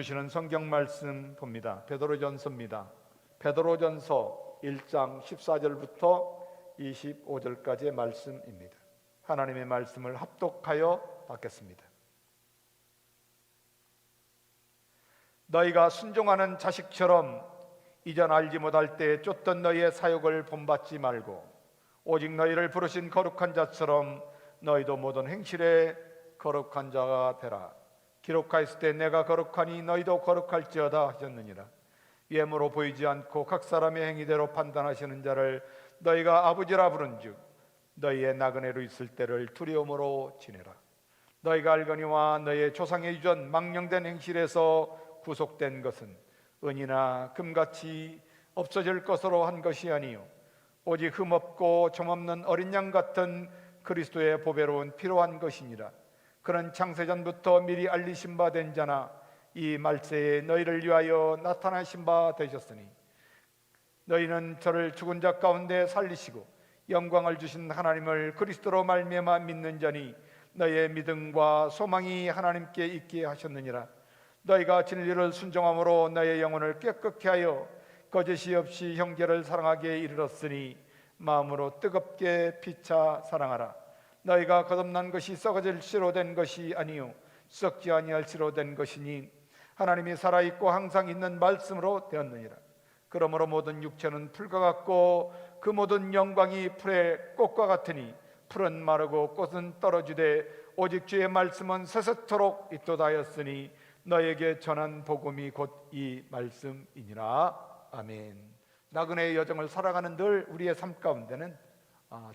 주시는 성경 말씀 봅니다. 베드로전서입니다. 베드로전서 1장 14절부터 25절까지의 말씀입니다. 하나님의 말씀을 합독하여 받겠습니다. 너희가 순종하는 자식처럼 이전 알지 못할 때에 쫓던 너희의 사욕을 본받지 말고 오직 너희를 부르신 거룩한 자처럼 너희도 모든 행실에 거룩한 자가 되라. 기록하였을 때 내가 거룩하니 너희도 거룩할지어다 하셨느니라. 외모로 보이지 않고 각 사람의 행위대로 판단하시는 자를 너희가 아버지라 부른즉 너희의 나그네로 있을 때를 두려움으로 지내라. 너희가 알거니와 너희의 조상의 유전 망령된 행실에서 구속된 것은 은이나 금같이 없어질 것으로 한 것이 아니요 오직 흠없고 점없는 어린 양 같은 그리스도의 보배로운 피로 한 것이니라. 그는 창세전부터 미리 알리신 바 된 자나 이 말세에 너희를 위하여 나타나신 바 되셨으니 너희는 저를 죽은 자 가운데 살리시고 영광을 주신 하나님을 그리스도로 말미암아 믿는 자니 너희의 믿음과 소망이 하나님께 있게 하셨느니라. 너희가 진리를 순종함으로 너희의 영혼을 깨끗게 하여 거짓이 없이 형제를 사랑하게 이르렀으니 마음으로 뜨겁게 피차 사랑하라. 너희가 거듭난 것이 썩어질 씨로 된 것이 아니요 썩지 아니할 씨로 된 것이니 하나님이 살아있고 항상 있는 말씀으로 되었느니라. 그러므로 모든 육체는 풀과 같고 그 모든 영광이 풀의 꽃과 같으니 풀은 마르고 꽃은 떨어지되 오직 주의 말씀은 세세토록 있도다 하였으니 너에게 전한 복음이 곧 이 말씀이니라. 아멘. 나그네의 여정을 살아가는 늘 우리의 삶 가운데는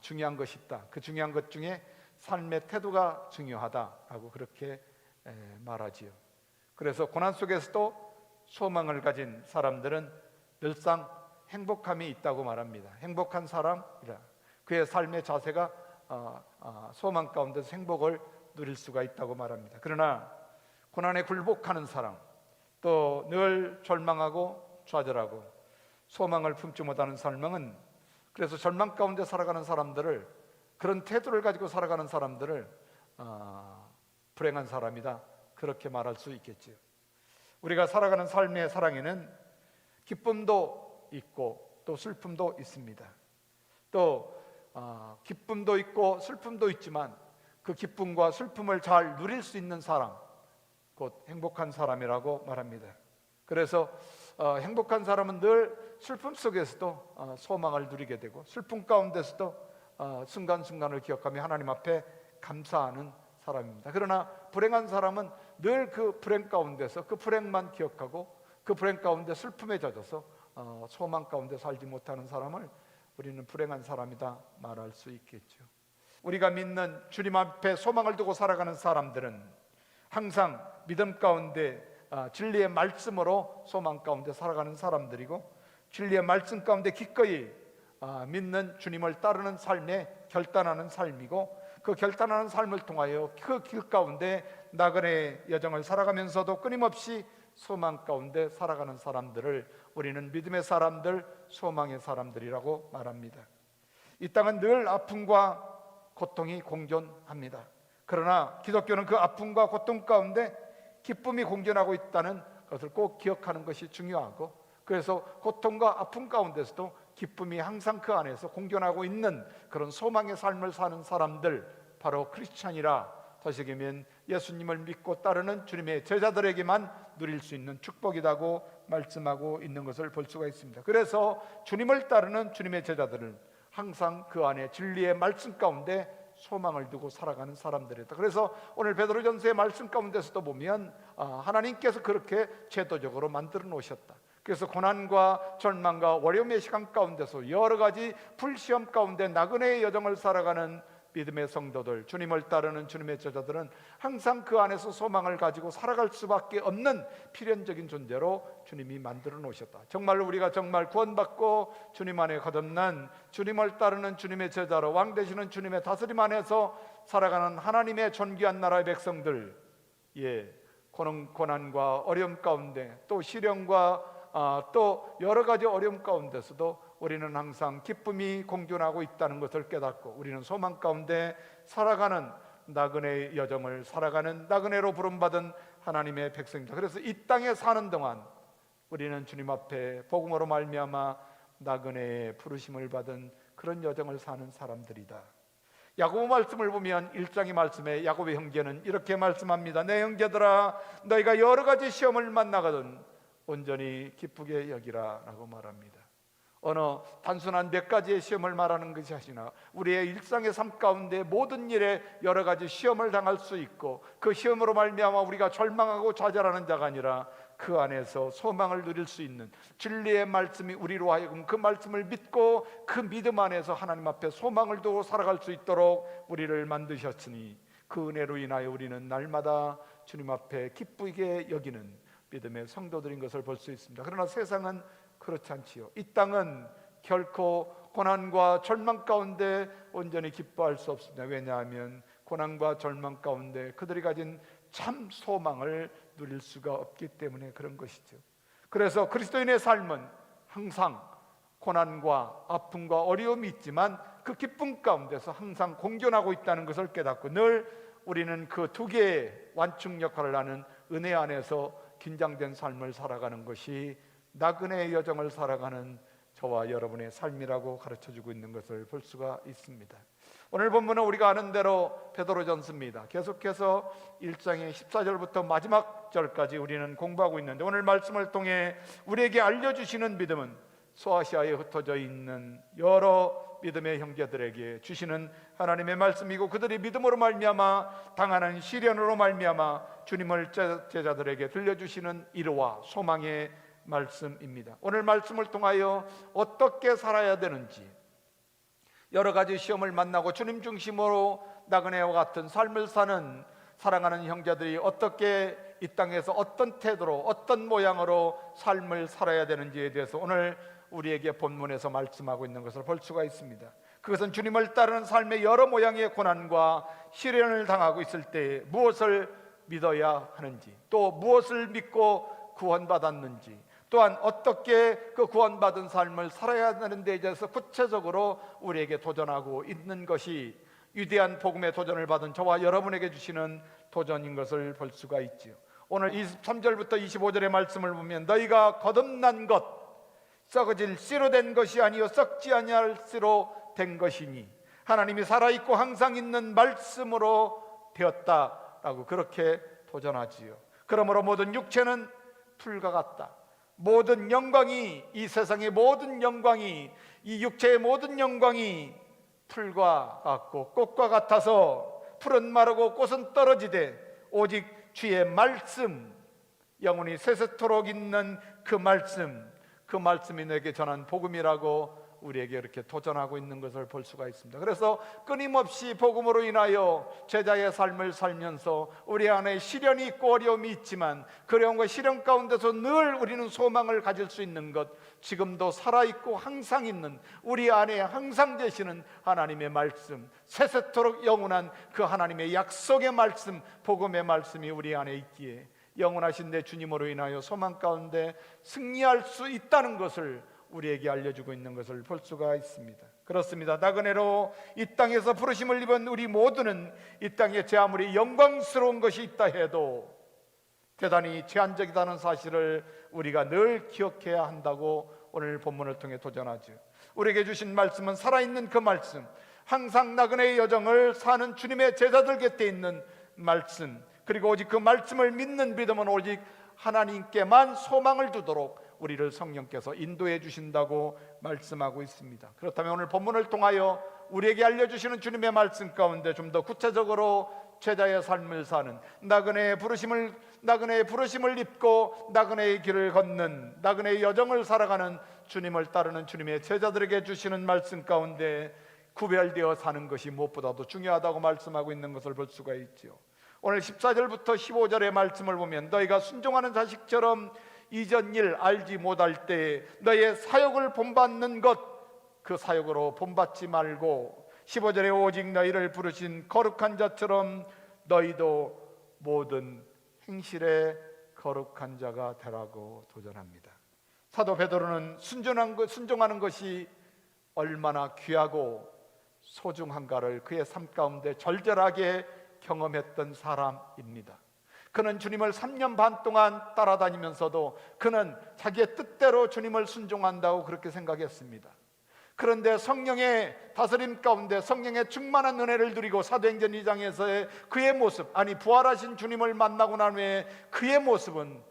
중요한 것이 있다. 그 중요한 것 중에 삶의 태도가 중요하다라고 그렇게 말하지요. 그래서 고난 속에서도 소망을 가진 사람들은 늘상 행복함이 있다고 말합니다. 행복한 사람이라. 그의 삶의 자세가 소망 가운데서 행복을 누릴 수가 있다고 말합니다. 그러나 고난에 굴복하는 사람, 또 늘 절망하고 좌절하고 소망을 품지 못하는 삶은, 그래서 절망 가운데 살아가는 사람들을, 그런 태도를 가지고 살아가는 사람들을 불행한 사람이다, 그렇게 말할 수 있겠지요. 우리가 살아가는 삶의 사랑에는 기쁨도 있고 또 슬픔도 있습니다. 또 기쁨도 있고 슬픔도 있지만 그 기쁨과 슬픔을 잘 누릴 수 있는 사람, 곧 행복한 사람이라고 말합니다. 그래서 행복한 사람은 늘 슬픔 속에서도 소망을 누리게 되고 슬픔 가운데서도 순간순간을 기억하며 하나님 앞에 감사하는 사람입니다. 그러나 불행한 사람은 늘 그 불행 가운데서 그 불행만 기억하고 그 불행 가운데 슬픔에 젖어서 소망 가운데 살지 못하는 사람을 우리는 불행한 사람이다 말할 수 있겠죠. 우리가 믿는 주님 앞에 소망을 두고 살아가는 사람들은 항상 믿음 가운데 진리의 말씀으로 소망 가운데 살아가는 사람들이고, 진리의 말씀 가운데 기꺼이 믿는 주님을 따르는 삶에 결단하는 삶이고, 그 결단하는 삶을 통하여 그 길 가운데 나그네의 여정을 살아가면서도 끊임없이 소망 가운데 살아가는 사람들을 우리는 믿음의 사람들, 소망의 사람들이라고 말합니다. 이 땅은 늘 아픔과 고통이 공존합니다. 그러나 기독교는 그 아픔과 고통 가운데 기쁨이 공존하고 있다는 것을 꼭 기억하는 것이 중요하고, 그래서 고통과 아픔 가운데서도 기쁨이 항상 그 안에서 공존하고 있는 그런 소망의 삶을 사는 사람들, 바로 크리스찬이라, 다시 얘기하면 예수님을 믿고 따르는 주님의 제자들에게만 누릴 수 있는 축복이라고 말씀하고 있는 것을 볼 수가 있습니다. 그래서 주님을 따르는 주님의 제자들은 항상 그 안에 진리의 말씀 가운데 소망을 두고 살아가는 사람들이다. 그래서 오늘 베드로전서의 말씀 가운데서도 보면 하나님께서 그렇게 제도적으로 만들어 놓으셨다. 그래서 고난과 절망과 어려움의 시간 가운데서 여러 가지 불시험 가운데 나그네의 여정을 살아가는 믿음의 성도들, 주님을 따르는 주님의 제자들은 항상 그 안에서 소망을 가지고 살아갈 수밖에 없는 필연적인 존재로 주님이 만들어 놓으셨다. 정말 우리가 정말 구원받고 주님 안에 거듭난 주님을 따르는 주님의 제자로 왕 되시는 주님의 다스림 안에서 살아가는 하나님의 존귀한 나라의 백성들, 고난과 어려움 가운데 또 시련과 또 여러 가지 어려움 가운데서도 우리는 항상 기쁨이 공존하고 있다는 것을 깨닫고, 우리는 소망 가운데 살아가는 나그네의 여정을 살아가는 나그네로 부름받은 하나님의 백성입니다. 그래서 이 땅에 사는 동안 우리는 주님 앞에 복음으로 말미암아 나그네의 부르심을 받은 그런 여정을 사는 사람들이다. 야고보 말씀을 보면 1장의 말씀에 야고보 형제는 이렇게 말씀합니다. 내 형제들아, 너희가 여러 가지 시험을 만나거든 온전히 기쁘게 여기라 라고 말합니다. 어느 단순한 몇 가지의 시험을 말하는 것이 아니라 우리의 일상의 삶 가운데 모든 일에 여러 가지 시험을 당할 수 있고, 그 시험으로 말미암아 우리가 절망하고 좌절하는 자가 아니라 그 안에서 소망을 누릴 수 있는 진리의 말씀이 우리로 하여금 그 말씀을 믿고 그 믿음 안에서 하나님 앞에 소망을 두고 살아갈 수 있도록 우리를 만드셨으니, 그 은혜로 인하여 우리는 날마다 주님 앞에 기쁘게 여기는 믿음의 성도들인 것을 볼 수 있습니다. 그러나 세상은 그렇지 않지요. 이 땅은 결코 고난과 절망 가운데 온전히 기뻐할 수 없습니다. 왜냐하면 고난과 절망 가운데 그들이 가진 참 소망을 누릴 수가 없기 때문에 그런 것이죠. 그래서 그리스도인의 삶은 항상 고난과 아픔과 어려움이 있지만 그 기쁨 가운데서 항상 공존하고 있다는 것을 깨닫고 늘 우리는 그 두 개의 완충 역할을 하는 은혜 안에서 긴장된 삶을 살아가는 것이 나그네의 여정을 살아가는 저와 여러분의 삶이라고 가르쳐주고 있는 것을 볼 수가 있습니다. 오늘 본문은 우리가 아는 대로 베드로전서입니다. 계속해서 1장의 14절부터 마지막 절까지 우리는 공부하고 있는데, 오늘 말씀을 통해 우리에게 알려주시는 믿음은 소아시아에 흩어져 있는 여러 믿음의 형제들에게 주시는 하나님의 말씀이고, 그들이 믿음으로 말미암아 당하는 시련으로 말미암아 주님을 제자들에게 들려주시는 이르와 소망의 말씀입니다. 오늘 말씀을 통하여 어떻게 살아야 되는지, 여러 가지 시험을 만나고 주님 중심으로 나그네와 같은 삶을 사는 사랑하는 형제들이 어떻게 이 땅에서 어떤 태도로 어떤 모양으로 삶을 살아야 되는지에 대해서 오늘 우리에게 본문에서 말씀하고 있는 것을 볼 수가 있습니다. 그것은 주님을 따르는 삶의 여러 모양의 고난과 시련을 당하고 있을 때 무엇을 믿어야 하는지, 또 무엇을 믿고 구원받았는지, 또한 어떻게 그 구원받은 삶을 살아야 하는 데에 대해서 구체적으로 우리에게 도전하고 있는 것이 위대한 복음의 도전을 받은 저와 여러분에게 주시는 도전인 것을 볼 수가 있지요. 오늘 23절부터 25절의 말씀을 보면 너희가 거듭난 것 썩어질 씨로 된 것이 아니요 썩지 아니할 씨로 된 것이니 하나님이 살아있고 항상 있는 말씀으로 되었다라고 그렇게 도전하지요. 그러므로 모든 육체는 풀과 같다. 모든 영광이, 이 세상의 모든 영광이, 이 육체의 모든 영광이 풀과 같고 꽃과 같아서 풀은 마르고 꽃은 떨어지되 오직 주의 말씀, 영원히 세세토록 있는 그 말씀이 내게 전한 복음이라고 우리에게 이렇게 도전하고 있는 것을 볼 수가 있습니다. 그래서 끊임없이 복음으로 인하여 제자의 삶을 살면서 우리 안에 시련이 있고 어려움이 있지만 그 어려움과 시련 가운데서 늘 우리는 소망을 가질 수 있는 것, 지금도 살아있고 항상 있는 우리 안에 항상 되시는 하나님의 말씀, 세세토록 영원한 그 하나님의 약속의 말씀, 복음의 말씀이 우리 안에 있기에 영원하신 내 주님으로 인하여 소망 가운데 승리할 수 있다는 것을 우리에게 알려주고 있는 것을 볼 수가 있습니다. 그렇습니다. 나그네로 이 땅에서 부르심을 입은 우리 모두는 이 땅에 제 아무리 영광스러운 것이 있다 해도 대단히 제한적이라는 사실을 우리가 늘 기억해야 한다고 오늘 본문을 통해 도전하죠. 우리에게 주신 말씀은 살아있는 그 말씀, 항상 나그네의 여정을 사는 주님의 제자들 곁에 있는 말씀, 그리고 오직 그 말씀을 믿는 믿음은 오직 하나님께만 소망을 두도록 우리를 성령께서 인도해 주신다고 말씀하고 있습니다. 그렇다면 오늘 본문을 통하여 우리에게 알려주시는 주님의 말씀 가운데 좀 더 구체적으로 제자의 삶을 사는 나그네의 부르심을 입고 나그네의 길을 걷는 나그네의 여정을 살아가는 주님을 따르는 주님의 제자들에게 주시는 말씀 가운데 구별되어 사는 것이 무엇보다도 중요하다고 말씀하고 있는 것을 볼 수가 있죠. 오늘 14절부터 15절의 말씀을 보면 너희가 순종하는 자식처럼 이전 일 알지 못할 때 너의 사역을 본받는 것, 그 사역으로 본받지 말고 15절에 오직 너희를 부르신 거룩한 자처럼 너희도 모든 행실에 거룩한 자가 되라고 도전합니다. 사도 베드로는 순종하는 것이 얼마나 귀하고 소중한가를 그의 삶 가운데 절절하게 경험했던 사람입니다. 그는 주님을 3년 반 동안 따라다니면서도 그는 자기의 뜻대로 주님을 순종한다고 그렇게 생각했습니다. 그런데 성령의 다스림 가운데 성령의 충만한 은혜를 누리고 사도행전 2장에서의 그의 모습, 아니 부활하신 주님을 만나고 난 후에 그의 모습은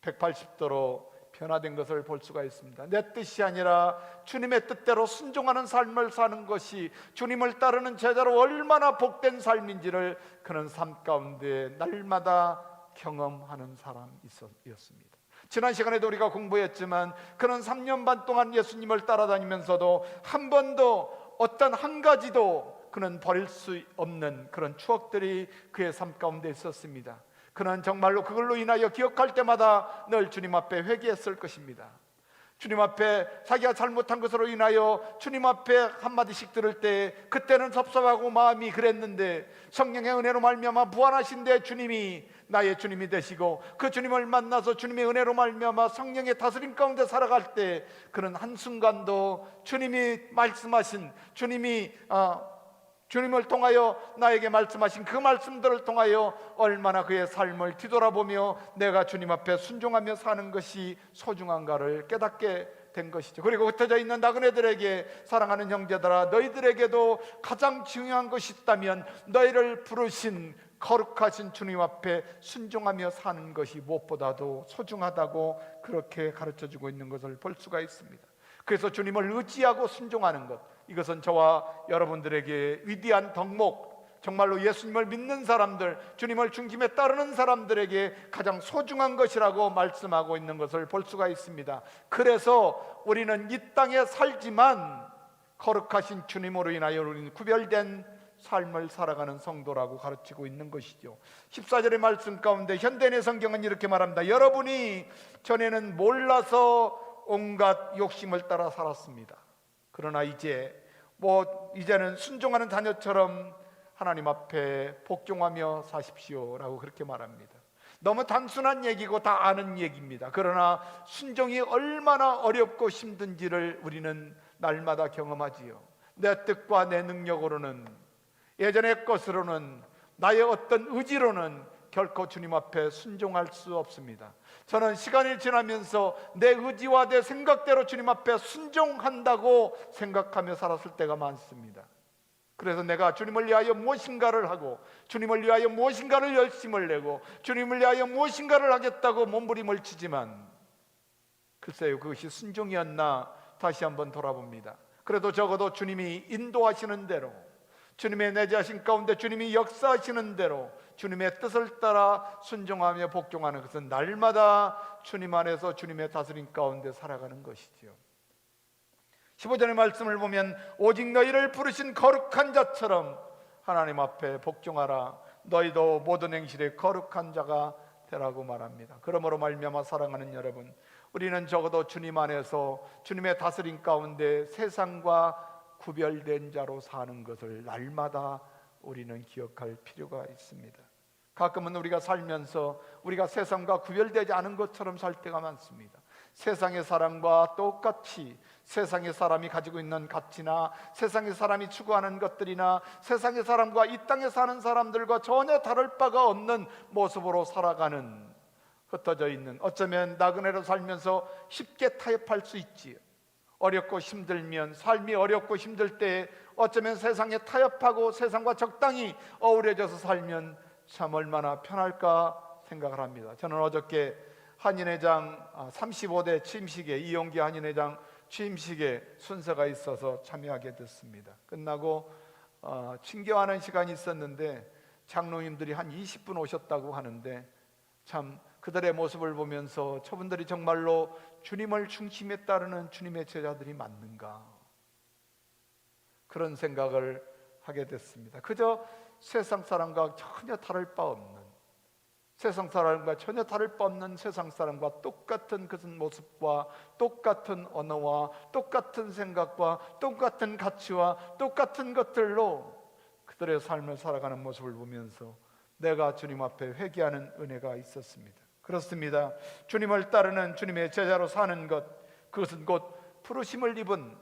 180도로 변화된 것을 볼 수가 있습니다. 내 뜻이 아니라 주님의 뜻대로 순종하는 삶을 사는 것이 주님을 따르는 제자로 얼마나 복된 삶인지를 그는 삶 가운데 날마다 경험하는 사람이었습니다. 지난 시간에도 우리가 공부했지만 그는 3년 반 동안 예수님을 따라다니면서도 한 번도 어떤 한 가지도 그는 버릴 수 없는 그런 추억들이 그의 삶 가운데 있었습니다. 그는 정말로 그걸로 인하여 기억할 때마다 늘 주님 앞에 회개했을 것입니다. 주님 앞에 자기가 잘못한 것으로 인하여 주님 앞에 한마디씩 들을 때 그때는 섭섭하고 마음이 그랬는데 성령의 은혜로 말미암아 부활하신 데 주님이 나의 주님이 되시고 그 주님을 만나서 주님의 은혜로 말미암아 성령의 다스림 가운데 살아갈 때 그는 한순간도 주님이 말씀하신 주님을 통하여 나에게 말씀하신 그 말씀들을 통하여 얼마나 그의 삶을 뒤돌아보며 내가 주님 앞에 순종하며 사는 것이 소중한가를 깨닫게 된 것이죠. 그리고 흩어져 있는 나그네들에게 사랑하는 형제들아, 너희들에게도 가장 중요한 것이 있다면 너희를 부르신 거룩하신 주님 앞에 순종하며 사는 것이 무엇보다도 소중하다고 그렇게 가르쳐주고 있는 것을 볼 수가 있습니다. 그래서 주님을 의지하고 순종하는 것, 이것은 저와 여러분들에게 위대한 덕목, 정말로 예수님을 믿는 사람들, 주님을 중심에 따르는 사람들에게 가장 소중한 것이라고 말씀하고 있는 것을 볼 수가 있습니다. 그래서 우리는 이 땅에 살지만 거룩하신 주님으로 인하여 우리는 구별된 삶을 살아가는 성도라고 가르치고 있는 것이죠. 14절의 말씀 가운데 현대인의 성경은 이렇게 말합니다. 여러분이 전에는 몰라서 온갖 욕심을 따라 살았습니다. 그러나 이제는 순종하는 자녀처럼 하나님 앞에 복종하며 사십시오라고 그렇게 말합니다. 너무 단순한 얘기고 다 아는 얘기입니다. 그러나 순종이 얼마나 어렵고 힘든지를 우리는 날마다 경험하지요. 내 뜻과 내 능력으로는, 예전의 것으로는, 나의 어떤 의지로는 결코 주님 앞에 순종할 수 없습니다. 저는 시간이 지나면서 내 의지와 내 생각대로 주님 앞에 순종한다고 생각하며 살았을 때가 많습니다. 그래서 내가 주님을 위하여 무엇인가를 하고 주님을 위하여 무엇인가를 열심을 내고 주님을 위하여 무엇인가를 하겠다고 몸부림을 치지만 글쎄요, 그것이 순종이었나 다시 한번 돌아봅니다. 그래도 적어도 주님이 인도하시는 대로, 주님의 내재하신 가운데 주님이 역사하시는 대로 주님의 뜻을 따라 순종하며 복종하는 것은 날마다 주님 안에서 주님의 다스림 가운데 살아가는 것이지요. 15절의 말씀을 보면 오직 너희를 부르신 거룩한 자처럼 하나님 앞에 복종하라. 너희도 모든 행실에 거룩한 자가 되라고 말합니다. 그러므로 말미암아 사랑하는 여러분, 우리는 적어도 주님 안에서 주님의 다스림 가운데 세상과 구별된 자로 사는 것을 날마다 우리는 기억할 필요가 있습니다. 가끔은 우리가 살면서 우리가 세상과 구별되지 않은 것처럼 살 때가 많습니다. 세상의 사람과 똑같이 세상의 사람이 가지고 있는 가치나 세상의 사람이 추구하는 것들이나 세상의 사람과 이 땅에 사는 사람들과 전혀 다를 바가 없는 모습으로 살아가는, 흩어져 있는, 어쩌면 나그네로 살면서 쉽게 타협할 수 있지요. 어렵고 힘들면, 삶이 어렵고 힘들 때 어쩌면 세상에 타협하고 세상과 적당히 어우러져서 살면 참 얼마나 편할까 생각을 합니다. 저는 어저께 한인회장 35대 취임식에, 이용기 한인회장 취임식에 순서가 있어서 참여하게 됐습니다. 끝나고 친교하는 시간이 있었는데 장로님들이 한 20분 오셨다고 하는데 참 그들의 모습을 보면서 저분들이 정말로 주님을 중심에 따르는 주님의 제자들이 맞는가, 그런 생각을 하게 됐습니다. 그저 세상 사람과 전혀 다를 바 없는, 세상 사람과 전혀 다를 바 없는 세상 사람과 똑같은 그 모습과 똑같은 언어와 똑같은 생각과 똑같은 가치와 똑같은 것들로 그들의 삶을 살아가는 모습을 보면서 내가 주님 앞에 회개하는 은혜가 있었습니다. 그렇습니다. 주님을 따르는 주님의 제자로 사는 것, 그것은 곧 부르심을 입은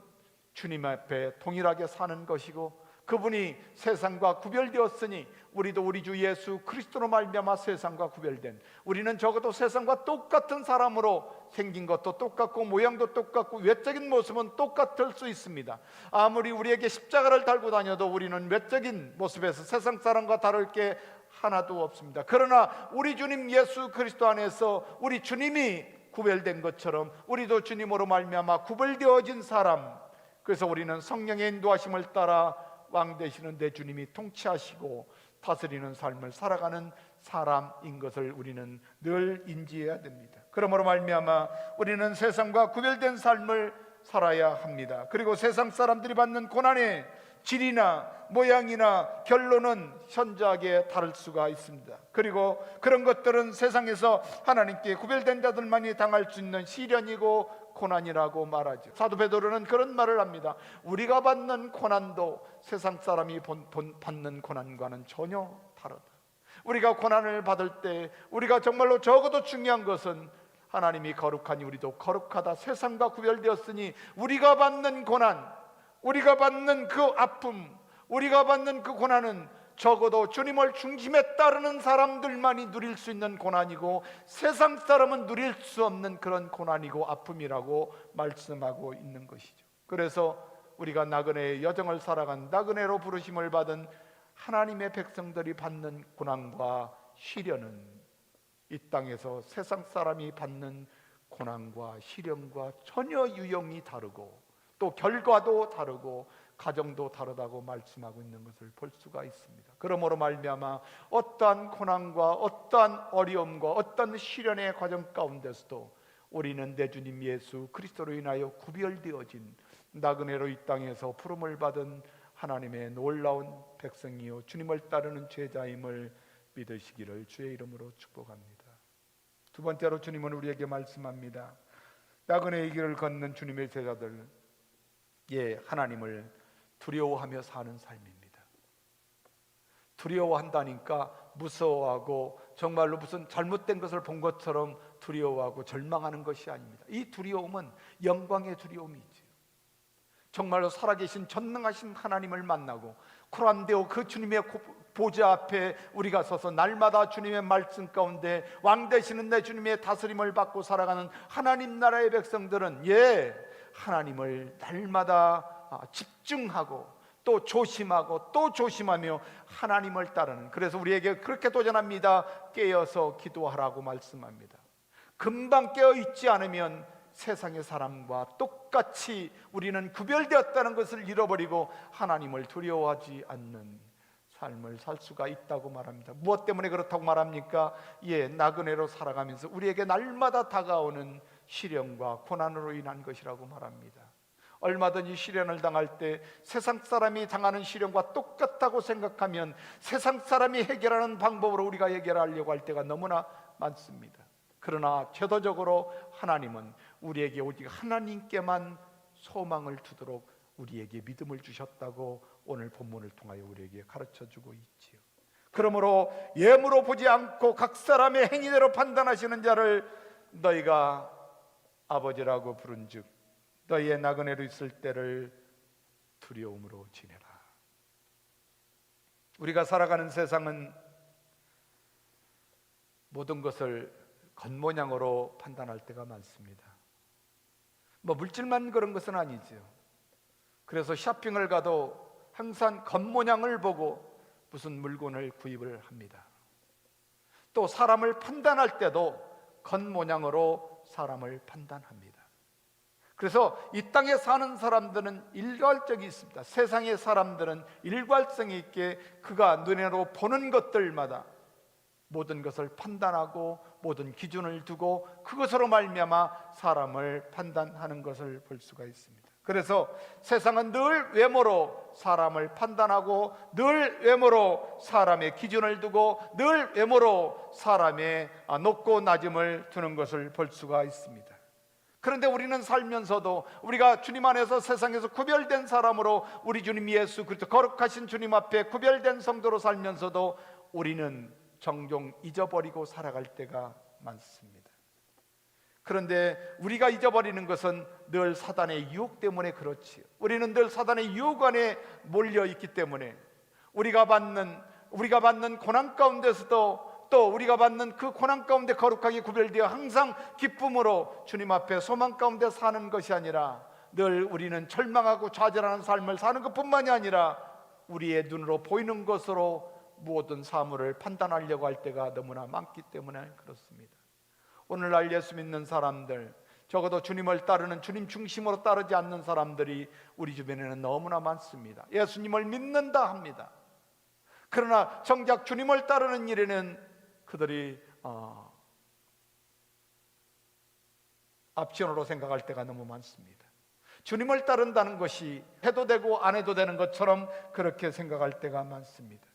주님 앞에 동일하게 사는 것이고, 그분이 세상과 구별되었으니 우리도 우리 주 예수 그리스도로 말미암아 세상과 구별된, 우리는 적어도 세상과 똑같은 사람으로 생긴 것도 똑같고 모양도 똑같고 외적인 모습은 똑같을 수 있습니다. 아무리 우리에게 십자가를 달고 다녀도 우리는 외적인 모습에서 세상 사람과 다를 게 하나도 없습니다. 그러나 우리 주님 예수 그리스도 안에서 우리 주님이 구별된 것처럼 우리도 주님으로 말미암아 구별되어진 사람, 그래서 우리는 성령의 인도하심을 따라 왕 되시는 내 주님이 통치하시고 다스리는 삶을 살아가는 사람인 것을 우리는 늘 인지해야 됩니다. 그러므로 말미암아 우리는 세상과 구별된 삶을 살아야 합니다. 그리고 세상 사람들이 받는 고난의 질이나 모양이나 결론은 현저하게 다를 수가 있습니다. 그리고 그런 것들은 세상에서 하나님께 구별된 자들만이 당할 수 있는 시련이고 고난이라고 말하죠. 사도 베드로는 그런 말을 합니다. 우리가 받는 고난도 세상 사람이 받는 고난과는 전혀 다르다. 우리가 고난을 받을 때 우리가 정말로 적어도 중요한 것은 하나님이 거룩하니 우리도 거룩하다, 세상과 구별되었으니 우리가 받는 고난, 우리가 받는 그 아픔, 우리가 받는 그 고난은 적어도 주님을 중심에 따르는 사람들만이 누릴 수 있는 고난이고 세상 사람은 누릴 수 없는 그런 고난이고 아픔이라고 말씀하고 있는 것이죠. 그래서 우리가 나그네의 여정을 살아간 나그네로 부르심을 받은 하나님의 백성들이 받는 고난과 시련은 이 땅에서 세상 사람이 받는 고난과 시련과 전혀 유형이 다르고 또 결과도 다르고 가정도 다르다고 말씀하고 있는 것을 볼 수가 있습니다. 그러므로 말미암아 어떠한 고난과 어떠한 어려움과 어떠한 시련의 과정 가운데서도 우리는 내 주님 예수 그리스도로 인하여 구별되어진 나그네로 이 땅에서 부름을 받은 하나님의 놀라운 백성이요 주님을 따르는 제자임을 믿으시기를 주의 이름으로 축복합니다. 두 번째로 주님은 우리에게 말씀합니다. 나그네의 길을 걷는 주님의 제자들, 하나님을 두려워하며 사는 삶입니다. 두려워한다니까 무서워하고 정말로 무슨 잘못된 것을 본 것처럼 두려워하고 절망하는 것이 아닙니다. 이 두려움은 영광의 두려움이지요. 정말로 살아계신 전능하신 하나님을 만나고 코란데오 그 주님의 보좌 앞에 우리가 서서 날마다 주님의 말씀 가운데 왕 되시는 내 주님의 다스림을 받고 살아가는 하나님 나라의 백성들은 하나님을 날마다 집중하고 또 조심하고 또 조심하며 하나님을 따르는, 그래서 우리에게 그렇게 도전합니다. 깨어서 기도하라고 말씀합니다. 금방 깨어 있지 않으면 세상의 사람과 똑같이 우리는 구별되었다는 것을 잃어버리고 하나님을 두려워하지 않는 삶을 살 수가 있다고 말합니다. 무엇 때문에 그렇다고 말합니까? 나그네로 살아가면서 우리에게 날마다 다가오는 시련과 고난으로 인한 것이라고 말합니다. 얼마든지 시련을 당할 때 세상 사람이 당하는 시련과 똑같다고 생각하면 세상 사람이 해결하는 방법으로 우리가 해결하려고 할 때가 너무나 많습니다. 그러나 제도적으로 하나님은 우리에게 오직 하나님께만 소망을 두도록 우리에게 믿음을 주셨다고 오늘 본문을 통하여 우리에게 가르쳐주고 있지요. 그러므로 예물로 보지 않고 각 사람의 행위대로 판단하시는 자를 너희가 아버지라고 부른즉 너희의 나그네로 있을 때를 두려움으로 지내라. 우리가 살아가는 세상은 모든 것을 겉모양으로 판단할 때가 많습니다. 물질만 그런 것은 아니죠. 그래서 쇼핑을 가도 항상 겉모양을 보고 무슨 물건을 구입을 합니다. 또 사람을 판단할 때도 겉모양으로 사람을 판단합니다. 그래서 이 땅에 사는 사람들은 일괄적이 있습니다. 세상의 사람들은 일괄성이 있게 그가 눈으로 보는 것들마다 모든 것을 판단하고 모든 기준을 두고 그것으로 말미암아 사람을 판단하는 것을 볼 수가 있습니다. 그래서 세상은 늘 외모로 사람을 판단하고 늘 외모로 사람의 기준을 두고 늘 외모로 사람의 높고 낮음을 두는 것을 볼 수가 있습니다. 그런데 우리는 살면서도 우리가 주님 안에서 세상에서 구별된 사람으로 우리 주님 예수 그리스도 거룩하신 주님 앞에 구별된 성도로 살면서도 우리는 종종 잊어버리고 살아갈 때가 많습니다. 그런데 우리가 잊어버리는 것은 늘 사단의 유혹 때문에 그렇지요. 우리는 늘 사단의 유혹 안에 몰려 있기 때문에 우리가 받는 고난 가운데서도 또 우리가 받는 그 고난 가운데 거룩하게 구별되어 항상 기쁨으로 주님 앞에 소망 가운데 사는 것이 아니라 늘 우리는 절망하고 좌절하는 삶을 사는 것뿐만이 아니라 우리의 눈으로 보이는 것으로 모든 사물을 판단하려고 할 때가 너무나 많기 때문에 그렇습니다. 오늘날 예수 믿는 사람들, 적어도 주님을 따르는, 주님 중심으로 따르지 않는 사람들이 우리 주변에는 너무나 많습니다. 예수님을 믿는다 합니다. 그러나 정작 주님을 따르는 일에는 그들이 앞전으로 생각할 때가 너무 많습니다. 주님을 따른다는 것이 해도 되고 안 해도 되는 것처럼 그렇게 생각할 때가 많습니다.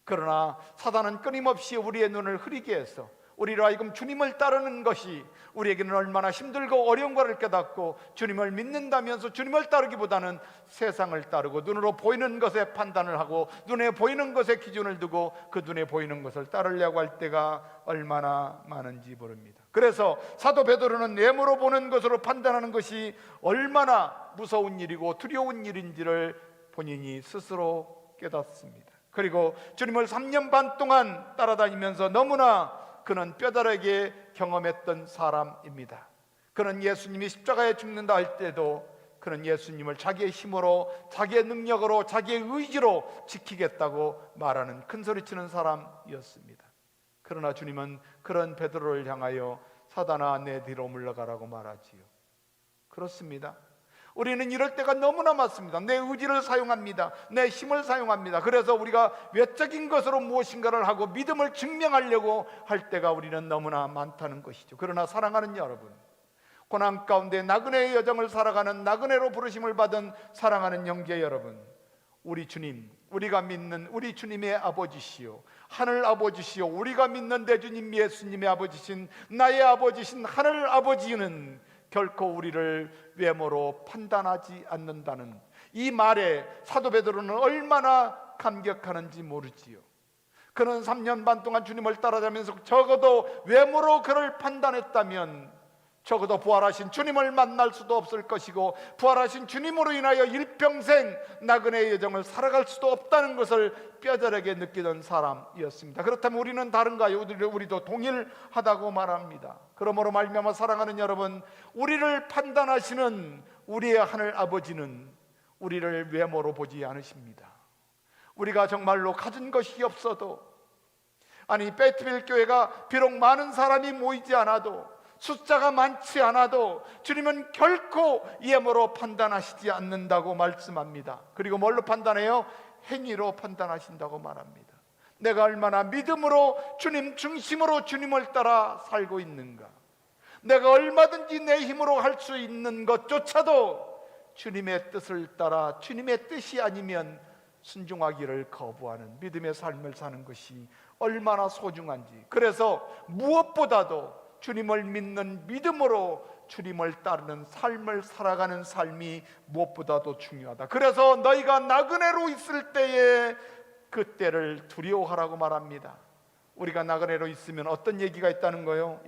그러나 사단은 끊임없이 우리의 눈을 흐리게 해서 우리로 하여금 주님을 따르는 것이 우리에게는 얼마나 힘들고 어려운 것을 깨닫고 주님을 믿는다면서 주님을 따르기보다는 세상을 따르고 눈으로 보이는 것에 판단을 하고 눈에 보이는 것에 기준을 두고 그 눈에 보이는 것을 따르려고 할 때가 얼마나 많은지 모릅니다. 그래서 사도 베드로는 외모로 보는 것으로 판단하는 것이 얼마나 무서운 일이고 두려운 일인지를 본인이 스스로 깨닫습니다. 그리고 주님을 3년 반 동안 따라다니면서 너무나 그는 뼈다르게 경험했던 사람입니다. 그는 예수님이 십자가에 죽는다 할 때도 그는 예수님을 자기의 힘으로, 자기의 능력으로, 자기의 의지로 지키겠다고 말하는 큰소리치는 사람이었습니다. 그러나 주님은 그런 베드로를 향하여 사단아 내 뒤로 물러가라고 말하지요. 그렇습니다. 우리는 이럴 때가 너무나 많습니다. 내 의지를 사용합니다. 내 힘을 사용합니다. 그래서 우리가 외적인 것으로 무엇인가를 하고 믿음을 증명하려고 할 때가 우리는 너무나 많다는 것이죠. 그러나 사랑하는 여러분, 고난 가운데 나그네의 여정을 살아가는, 나그네로 부르심을 받은 사랑하는 형제 여러분, 우리 주님, 우리가 믿는 우리 주님의 아버지시요 하늘 아버지시요 우리가 믿는 내 주님 예수님의 아버지신 나의 아버지신 하늘 아버지는 결코 우리를 외모로 판단하지 않는다는 이 말에 사도 베드로는 얼마나 감격하는지 모르지요. 그는 3년 반 동안 주님을 따라다니면서 적어도 외모로 그를 판단했다면 적어도 부활하신 주님을 만날 수도 없을 것이고 부활하신 주님으로 인하여 일평생 나그네의 여정을 살아갈 수도 없다는 것을 뼈저리게 느끼던 사람이었습니다. 그렇다면 우리는 다른가요? 우리도 동일하다고 말합니다. 그러므로 말미암아 사랑하는 여러분, 우리를 판단하시는 우리의 하늘 아버지는 우리를 외모로 보지 않으십니다. 우리가 정말로 가진 것이 없어도, 아니 베트빌 교회가 비록 많은 사람이 모이지 않아도, 숫자가 많지 않아도 주님은 결코 외모로 판단하시지 않는다고 말씀합니다. 그리고 뭘로 판단해요? 행위로 판단하신다고 말합니다. 내가 얼마나 믿음으로 주님 중심으로 주님을 따라 살고 있는가, 내가 얼마든지 내 힘으로 할 수 있는 것조차도 주님의 뜻을 따라 주님의 뜻이 아니면 순종하기를 거부하는 믿음의 삶을 사는 것이 얼마나 소중한지, 그래서 무엇보다도 주님을 믿는 믿음으로 주님을 따르는 삶을 살아가는 삶이 무엇보다도 중요하다. 그래서 너희가 나그네로 있을 때에 그때를 두려워하라고 말합니다. 우리가 나그네로 있으면 어떤 얘기가 있다는 거예요?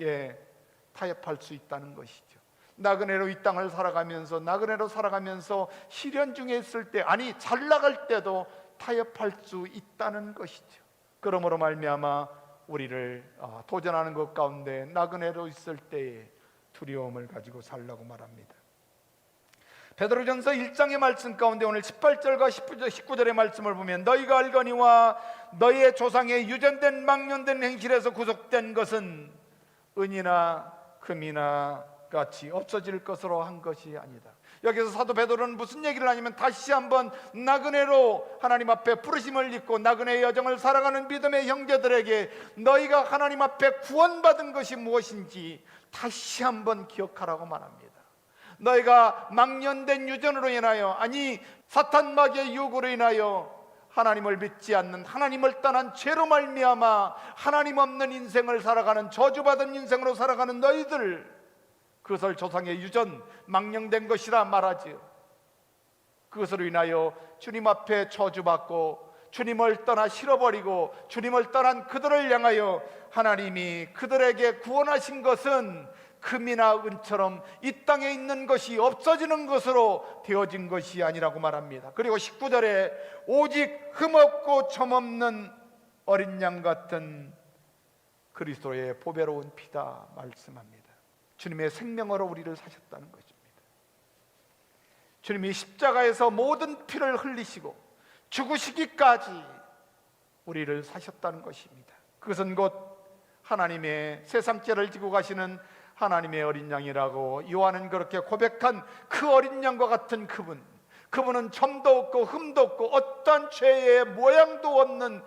타협할 수 있다는 것이죠. 나그네로 이 땅을 살아가면서, 나그네로 살아가면서 시련 중에 있을 때, 아니 잘 나갈 때도 타협할 수 있다는 것이죠. 그러므로 말미암아 우리를 도전하는 것 가운데 나그네로 있을 때에 두려움을 가지고 살라고 말합니다. 베드로전서 1장의 말씀 가운데 오늘 18절과 19절의 말씀을 보면 너희가 알거니와 너희의 조상의 유전된 망령된 행실에서 구속된 것은 은이나 금이나 같이 없어질 것으로 한 것이 아니다. 여기서 사도 베드로는 무슨 얘기를 하냐면 다시 한번 나그네로 하나님 앞에 부르심을 입고 나그네의 여정을 살아가는 믿음의 형제들에게 너희가 하나님 앞에 구원받은 것이 무엇인지 다시 한번 기억하라고 말합니다. 너희가 망년된 유전으로 인하여, 아니 사탄 마귀의 유혹으로 인하여 하나님을 믿지 않는, 하나님을 떠난 죄로 말미암아 하나님 없는 인생을 살아가는, 저주받은 인생으로 살아가는 너희들, 그것을 조상의 유전, 망령된 것이라 말하지요. 그것으로 인하여 주님 앞에 저주받고 주님을 떠나 싫어버리고 주님을 떠난 그들을 향하여 하나님이 그들에게 구원하신 것은 금이나 은처럼 이 땅에 있는 것이 없어지는 것으로 되어진 것이 아니라고 말합니다. 그리고 19절에 오직 흠없고 점없는 어린 양 같은 그리스도의 보배로운 피다 말씀합니다. 주님의 생명으로 우리를 사셨다는 것입니다. 주님이 십자가에서 모든 피를 흘리시고 죽으시기까지 우리를 사셨다는 것입니다. 그것은 곧 하나님의 세상 죄를 지고 가시는 하나님의 어린 양이라고 요한은 그렇게 고백한 그 어린 양과 같은 그분은 점도 없고 흠도 없고 어떤 죄의 모양도 없는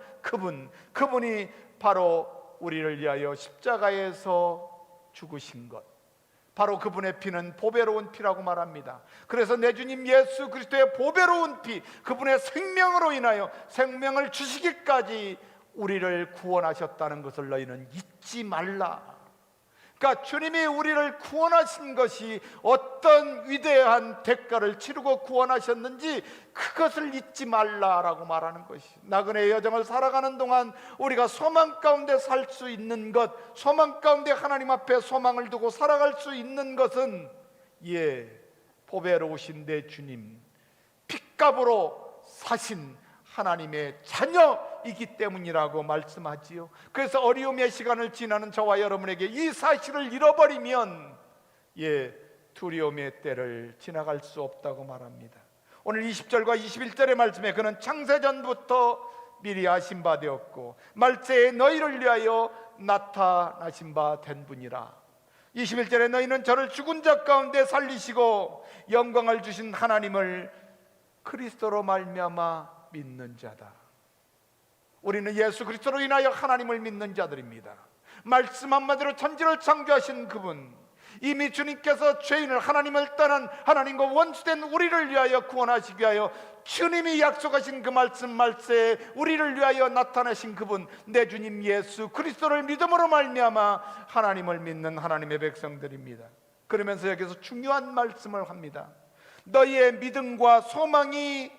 그분이 바로 우리를 위하여 십자가에서 죽으신 것, 바로 그분의 피는 보배로운 피라고 말합니다. 그래서 내 주님 예수 그리스도의 보배로운 피, 그분의 생명으로 인하여 생명을 주시기까지 우리를 구원하셨다는 것을 너희는 잊지 말라. 그러니까 주님이 우리를 구원하신 것이 어떤 위대한 대가를 치르고 구원하셨는지 그것을 잊지 말라라고 말하는 것이, 나그네의 여정을 살아가는 동안 우리가 소망 가운데 살 수 있는 것, 소망 가운데 하나님 앞에 소망을 두고 살아갈 수 있는 것은 보배로우신 내 주님, 핏값으로 사신 하나님의 자녀이기 때문이라고 말씀하지요. 그래서 어려움의 시간을 지나는 저와 여러분에게 이 사실을 잃어버리면 두려움의 때를 지나갈 수 없다고 말합니다. 오늘 20절과 21절의 말씀에 그는 창세전부터 미리 아신 바 되었고 말세에 너희를 위하여 나타나신 바 된 분이라. 21절에 너희는 저를 죽은 자 가운데 살리시고 영광을 주신 하나님을 그리스도로 말미암아 믿는 자다. 우리는 예수 그리스도로 인하여 하나님을 믿는 자들입니다. 말씀 한마디로 천지를 창조하신 그분, 이미 주님께서 죄인을 하나님을 떠난 하나님과 원수된 우리를 위하여 구원하시기 위하여 주님이 약속하신 그 말씀 말세에 우리를 위하여 나타나신 그분, 내 주님 예수 그리스도를 믿음으로 말미암아 하나님을 믿는 하나님의 백성들입니다. 그러면서 여기서 중요한 말씀을 합니다. 너희의 믿음과 소망이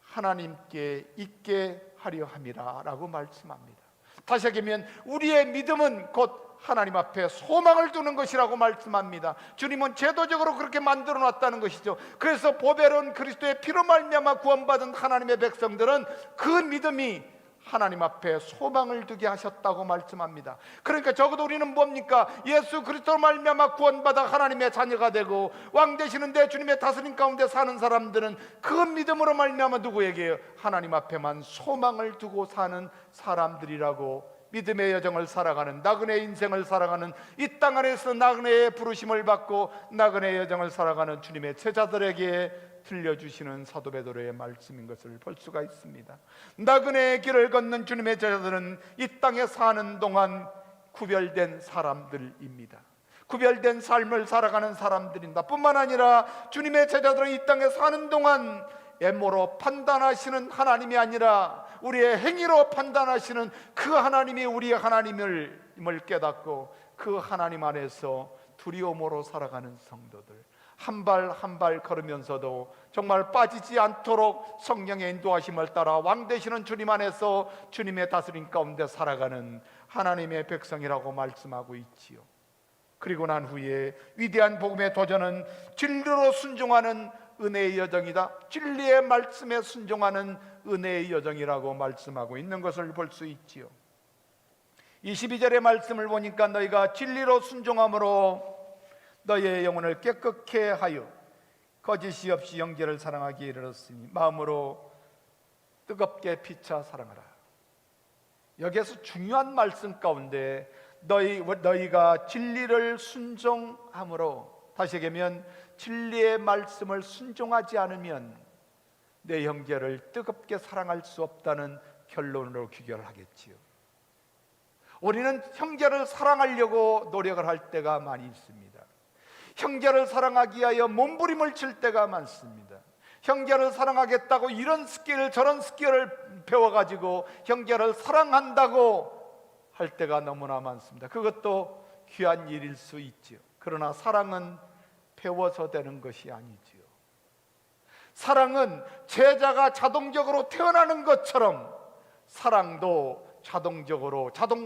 하나님께 있게 하려 함이라 라고 말씀합니다. 다시 얘기하면 우리의 믿음은 곧 하나님 앞에 소망을 두는 것이라고 말씀합니다. 주님은 제도적으로 그렇게 만들어 놨다는 것이죠. 그래서 보배로운 그리스도의 피로 말미암아 구원받은 하나님의 백성들은 그 믿음이 하나님 앞에 소망을 두게 하셨다고 말씀합니다. 그러니까 적어도 우리는 뭡니까? 예수 그리스도로 말미암아 구원받아 하나님의 자녀가 되고 왕 되시는데 주님의 다스림 가운데 사는 사람들은 그 믿음으로 말미암아 누구에게요? 하나님 앞에만 소망을 두고 사는 사람들이라고, 믿음의 여정을 살아가는, 나그네 인생을 살아가는, 이 땅 안에서 나그네의 부르심을 받고 나그네 여정을 살아가는 주님의 제자들에게 들려주시는 사도 베드로의 말씀인 것을 볼 수가 있습니다. 나그네의 길을 걷는 주님의 제자들은 이 땅에 사는 동안 구별된 사람들입니다. 구별된 삶을 살아가는 사람들입니다. 뿐만 아니라 주님의 제자들은 이 땅에 사는 동안 외모로 판단하시는 하나님이 아니라 우리의 행위로 판단하시는 그 하나님이 우리의 하나님을 깨닫고 그 하나님 안에서 두려움으로 살아가는 성도들, 한 발 한 발 걸으면서도 정말 빠지지 않도록 성령의 인도하심을 따라 왕 되시는 주님 안에서 주님의 다스림 가운데 살아가는 하나님의 백성이라고 말씀하고 있지요. 그리고 난 후에 위대한 복음의 도전은 진리로 순종하는 은혜의 여정이다. 진리의 말씀에 순종하는 은혜의 여정이라고 말씀하고 있는 것을 볼 수 있지요. 22절의 말씀을 보니까 너희가 진리로 순종함으로 너희의 영혼을 깨끗게 하여 거짓이 없이 영계를 사랑하기에 이르렀으니 마음으로 뜨겁게 피차 사랑하라. 여기에서 중요한 말씀 가운데 너희가 진리를 순종함으로, 다시 얘기하면 진리의 말씀을 순종하지 않으면 내 형제를 뜨겁게 사랑할 수 없다는 결론으로 귀결하겠지요. 우리는 형제를 사랑하려고 노력을 할 때가 많이 있습니다. 형제를 사랑하기 위하여 몸부림을 칠 때가 많습니다. 형제를 사랑하겠다고 이런 스킬 저런 스킬을 배워가지고 형제를 사랑한다고 할 때가 너무나 많습니다. 그것도 귀한 일일 수 있죠. 그러나 사랑은 배워서 되는 것이 아니지요. 사랑은 제자가 자동적으로 태어나는 것처럼 사랑도 자동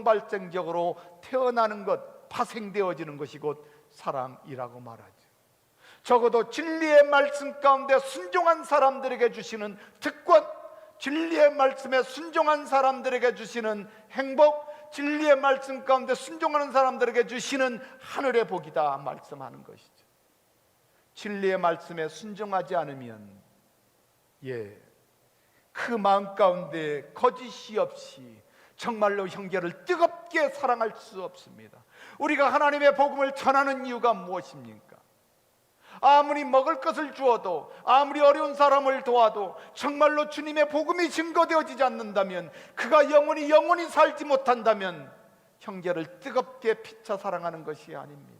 발생적으로 태어나는 것, 파생되어지는 것이 곧 사랑이라고 말하죠. 적어도 진리의 말씀 가운데 순종한 사람들에게 주시는 특권, 진리의 말씀에 순종한 사람들에게 주시는 행복, 진리의 말씀 가운데 순종하는 사람들에게 주시는 하늘의 복이다 말씀하는 것이죠. 진리의 말씀에 순종하지 않으면 그 마음 가운데 거짓이 없이 정말로 형제를 뜨겁게 사랑할 수 없습니다. 우리가 하나님의 복음을 전하는 이유가 무엇입니까? 아무리 먹을 것을 주어도, 아무리 어려운 사람을 도와도 정말로 주님의 복음이 증거되어지지 않는다면, 그가 영원히 살지 못한다면 형제를 뜨겁게 피차 사랑하는 것이 아닙니다.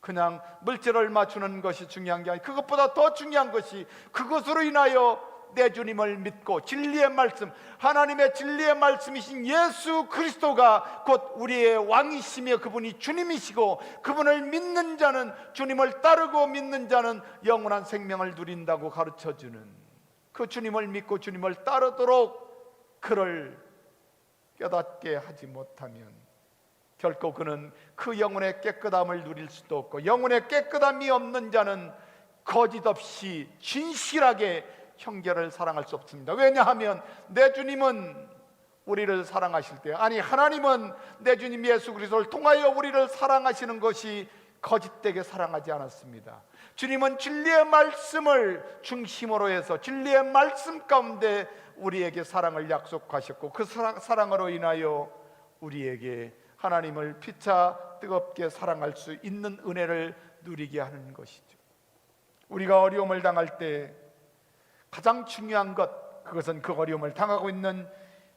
그냥 물질을 맞추는 것이 중요한 게 아니라 그것보다 더 중요한 것이 그것으로 인하여 내 주님을 믿고 진리의 말씀, 하나님의 진리의 말씀이신 예수 그리스도가 곧 우리의 왕이시며 그분이 주님이시고, 그분을 믿는 자는, 주님을 따르고 믿는 자는 영원한 생명을 누린다고 가르쳐주는 그 주님을 믿고 주님을 따르도록 그를 깨닫게 하지 못하면 결코 그는 그 영혼의 깨끗함을 누릴 수도 없고, 영혼의 깨끗함이 없는 자는 거짓 없이 진실하게 형제를 사랑할 수 없습니다. 왜냐하면 내 주님은 우리를 사랑하실 때, 아니 하나님은 내 주님 예수 그리스도를 통하여 우리를 사랑하시는 것이 거짓되게 사랑하지 않았습니다. 주님은 진리의 말씀을 중심으로 해서 진리의 말씀 가운데 우리에게 사랑을 약속하셨고, 그 사랑으로 인하여 우리에게 하나님을 피차 뜨겁게 사랑할 수 있는 은혜를 누리게 하는 것이죠. 우리가 어려움을 당할 때 가장 중요한 것, 그것은 그 어려움을 당하고 있는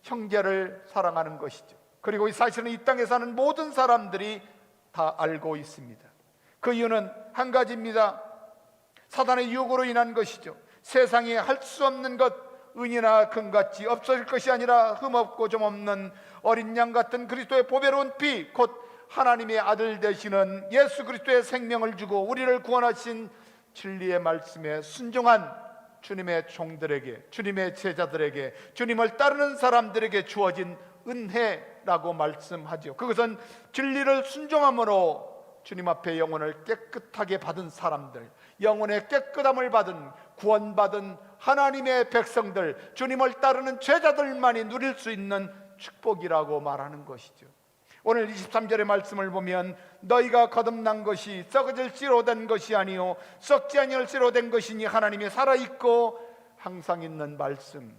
형제를 사랑하는 것이죠. 그리고 이 사실은 이 땅에 사는 모든 사람들이 다 알고 있습니다. 그 이유는 한 가지입니다. 사단의 유혹으로 인한 것이죠. 세상에 할 수 없는 것, 은이나 금같이 없어질 것이 아니라 흠없고 좀 없는 어린 양 같은 그리스도의 보배로운 피, 곧 하나님의 아들 되시는 예수 그리스도의 생명을 주고 우리를 구원하신 진리의 말씀에 순종한 주님의 종들에게, 주님의 제자들에게, 주님을 따르는 사람들에게 주어진 은혜라고 말씀하죠. 그것은 진리를 순종함으로 주님 앞에 영혼을 깨끗하게 받은 사람들, 영혼의 깨끗함을 받은, 구원받은 하나님의 백성들, 주님을 따르는 제자들만이 누릴 수 있는 축복이라고 말하는 것이죠. 오늘 23절의 말씀을 보면 너희가 거듭난 것이 썩어질 씨로 된 것이 아니요 썩지 아니할 씨로 된 것이니 하나님이 살아있고 항상 있는 말씀.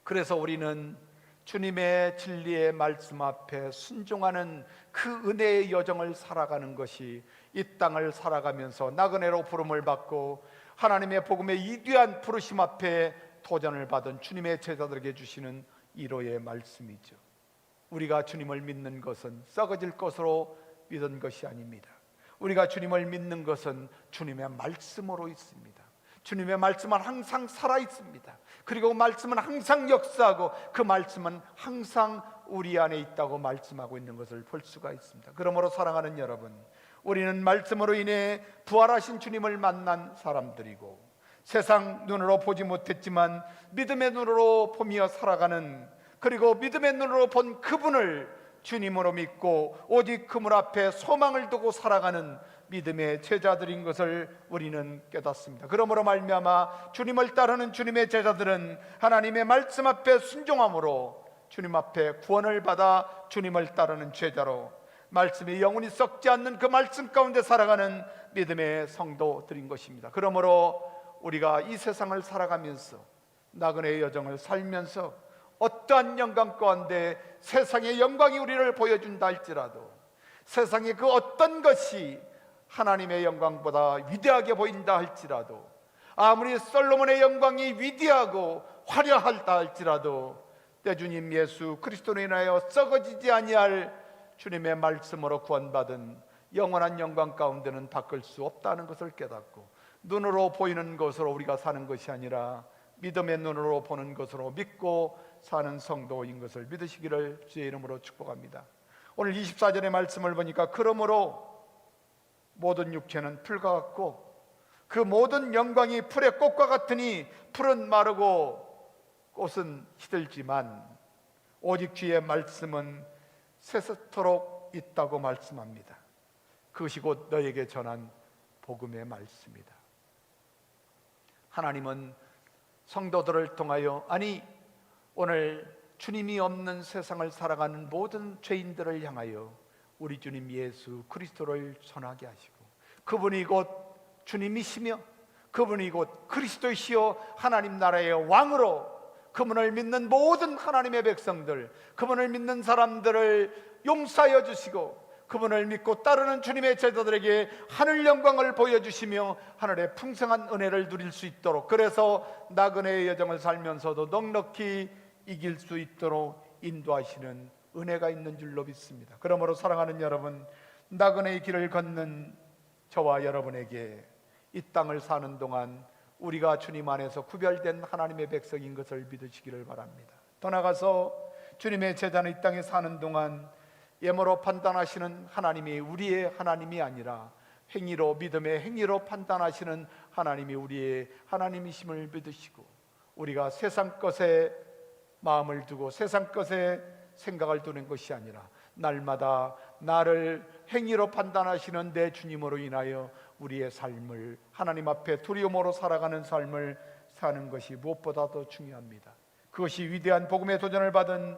그래서 우리는 주님의 진리의 말씀 앞에 순종하는 그 은혜의 여정을 살아가는 것이 이 땅을 살아가면서 나그네로 부름을 받고 하나님의 복음의 이귀한 부르심 앞에 도전을 받은 주님의 제자들에게 주시는 위로의 말씀이죠. 우리가 주님을 믿는 것은 썩어질 것으로 믿은 것이 아닙니다. 우리가 주님을 믿는 것은 주님의 말씀으로 있습니다. 주님의 말씀은 항상 살아있습니다. 그리고 말씀은 항상 역사하고 그 말씀은 항상 우리 안에 있다고 말씀하고 있는 것을 볼 수가 있습니다. 그러므로 사랑하는 여러분, 우리는 말씀으로 인해 부활하신 주님을 만난 사람들이고, 세상 눈으로 보지 못했지만 믿음의 눈으로 보며 살아가는, 그리고 믿음의 눈으로 본 그분을 주님으로 믿고 오직 그분 앞에 소망을 두고 살아가는 믿음의 제자들인 것을 우리는 깨닫습니다. 그러므로 말미암아 주님을 따르는 주님의 제자들은 하나님의 말씀 앞에 순종함으로 주님 앞에 구원을 받아 주님을 따르는 제자로 말씀이 영원히 썩지 않는 그 말씀 가운데 살아가는 믿음의 성도들인 것입니다. 그러므로 우리가 이 세상을 살아가면서 나그네의 여정을 살면서 어떠한 영광 가운데 세상의 영광이 우리를 보여준다 할지라도, 세상의 그 어떤 것이 하나님의 영광보다 위대하게 보인다 할지라도, 아무리 솔로몬의 영광이 위대하고 화려하다 할지라도 내 주님 예수 그리스도로 인하여 썩어지지 아니할 주님의 말씀으로 구원받은 영원한 영광 가운데는 바꿀 수 없다는 것을 깨닫고, 눈으로 보이는 것으로 우리가 사는 것이 아니라 믿음의 눈으로 보는 것으로 믿고 사는 성도인 것을 믿으시기를 주의 이름으로 축복합니다. 오늘 24절의 말씀을 보니까 그러므로 모든 육체는 풀과 같고 그 모든 영광이 풀의 꽃과 같으니 풀은 마르고 꽃은 시들지만 오직 주의 말씀은 세세토록 있다고 말씀합니다. 그것이 곧 너에게 전한 복음의 말씀이다. 하나님은 성도들을 통하여, 아니 오늘 주님이 없는 세상을 살아가는 모든 죄인들을 향하여 우리 주님 예수 그리스도를 전하게 하시고, 그분이 곧 주님이시며 그분이 곧 그리스도이시여 하나님 나라의 왕으로 그분을 믿는 모든 하나님의 백성들, 그분을 믿는 사람들을 용서하여 주시고 그분을 믿고 따르는 주님의 제자들에게 하늘 영광을 보여주시며 하늘의 풍성한 은혜를 누릴 수 있도록, 그래서 나그네의 여정을 살면서도 넉넉히 이길 수 있도록 인도하시는 은혜가 있는 줄로 믿습니다. 그러므로 사랑하는 여러분, 나그네의 길을 걷는 저와 여러분에게 이 땅을 사는 동안 우리가 주님 안에서 구별된 하나님의 백성인 것을 믿으시기를 바랍니다. 더 나아가서 주님의 제자는 이 땅에 사는 동안 예모로 판단하시는 하나님이 우리의 하나님이 아니라 행위로, 믿음의 행위로 판단하시는 하나님이 우리의 하나님이심을 믿으시고, 우리가 세상 것에 마음을 두고 세상 것에 생각을 두는 것이 아니라 날마다 나를 행위로 판단하시는 내 주님으로 인하여 우리의 삶을 하나님 앞에 두려움으로 살아가는 삶을 사는 것이 무엇보다도 중요합니다. 그것이 위대한 복음의 도전을 받은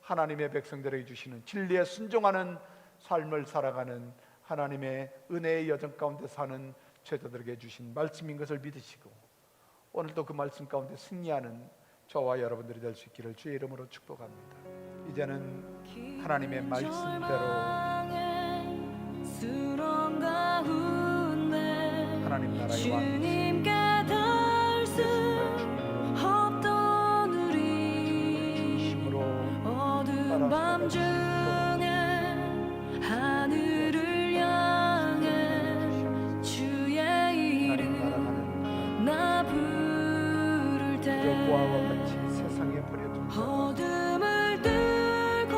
하나님의 백성들에게 주시는 진리에 순종하는 삶을 살아가는 하나님의 은혜의 여정 가운데 사는 제자들에게 주신 말씀인 것을 믿으시고, 오늘도 그 말씀 가운데 승리하는 저와 여러분들이 될 수 있기를 주의 이름으로 축복합니다. 이제는 하나님의 말씀대로 하나님 나라의 왕 밤중에 하늘을 향해 주의 이름 나 부를 때 어둠을 뚫고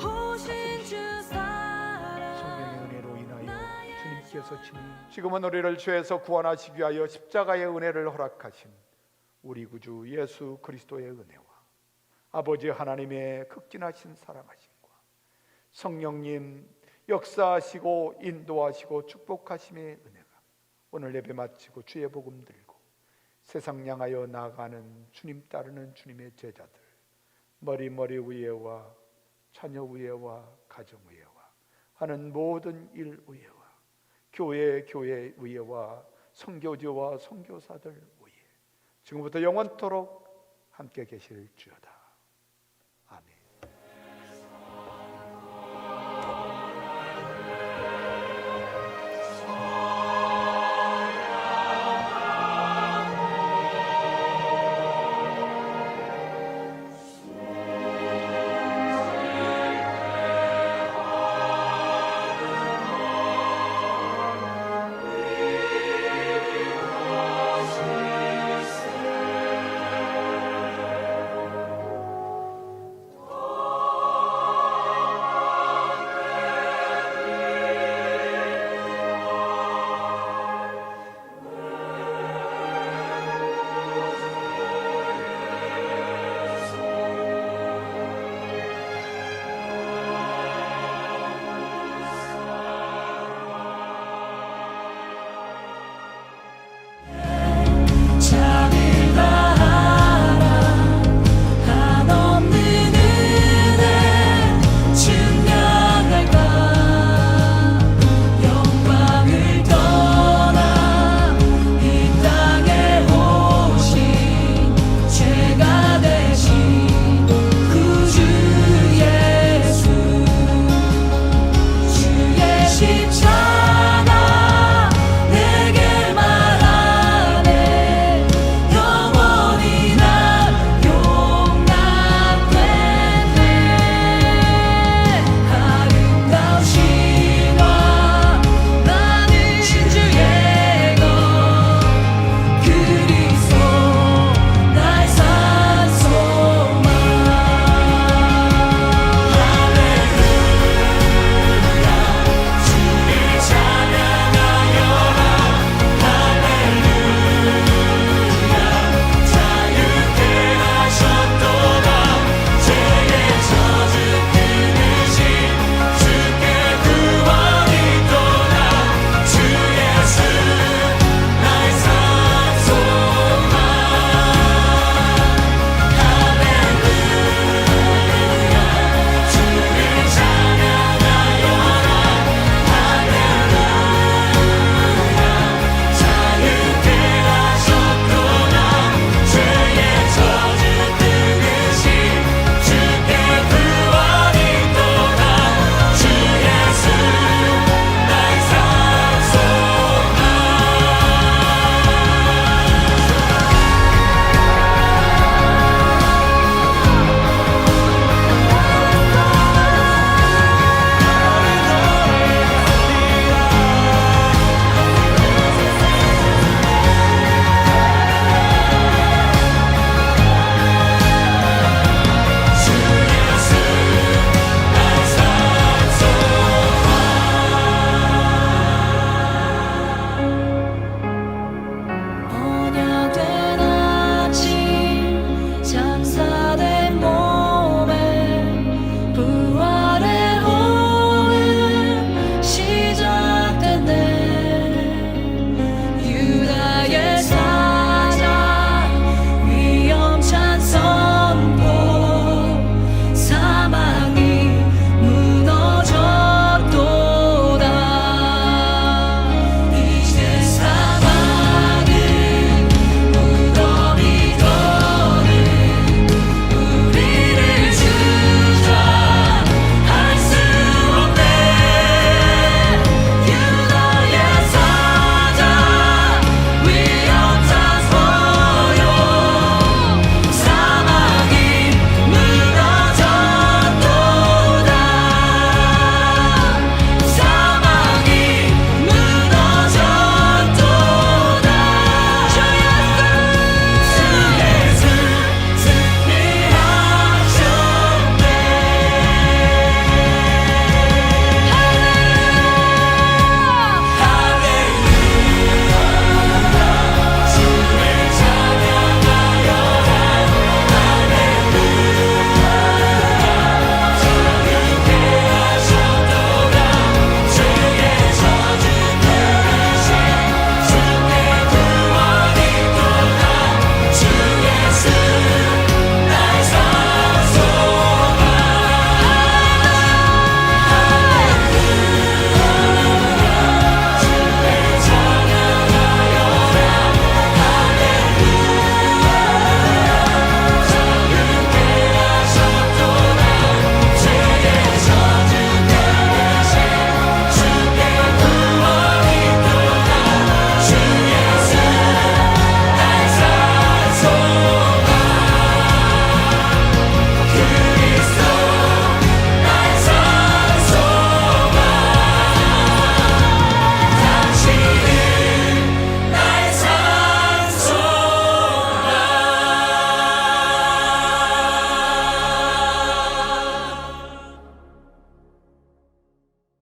오신 주 사랑 성령의 은혜로 인하여 주님께서 지금은 우리를 죄에서 구원하시기 위하여 십자가의 은혜를 허락하신 우리 구주 예수 그리스도의 은혜와 아버지 하나님의 극진하신 사랑하심과 성령님 역사하시고 인도하시고 축복하심의 은혜가 오늘 예배 마치고 주의 복음 들고 세상 향하여 나아가는 주님 따르는 주님의 제자들, 머리 위에와 자녀 위에와 가정 위에와 하는 모든 일 위에와 교회 위에와 선교지와 선교사들 위에 지금부터 영원토록 함께 계실 주여다.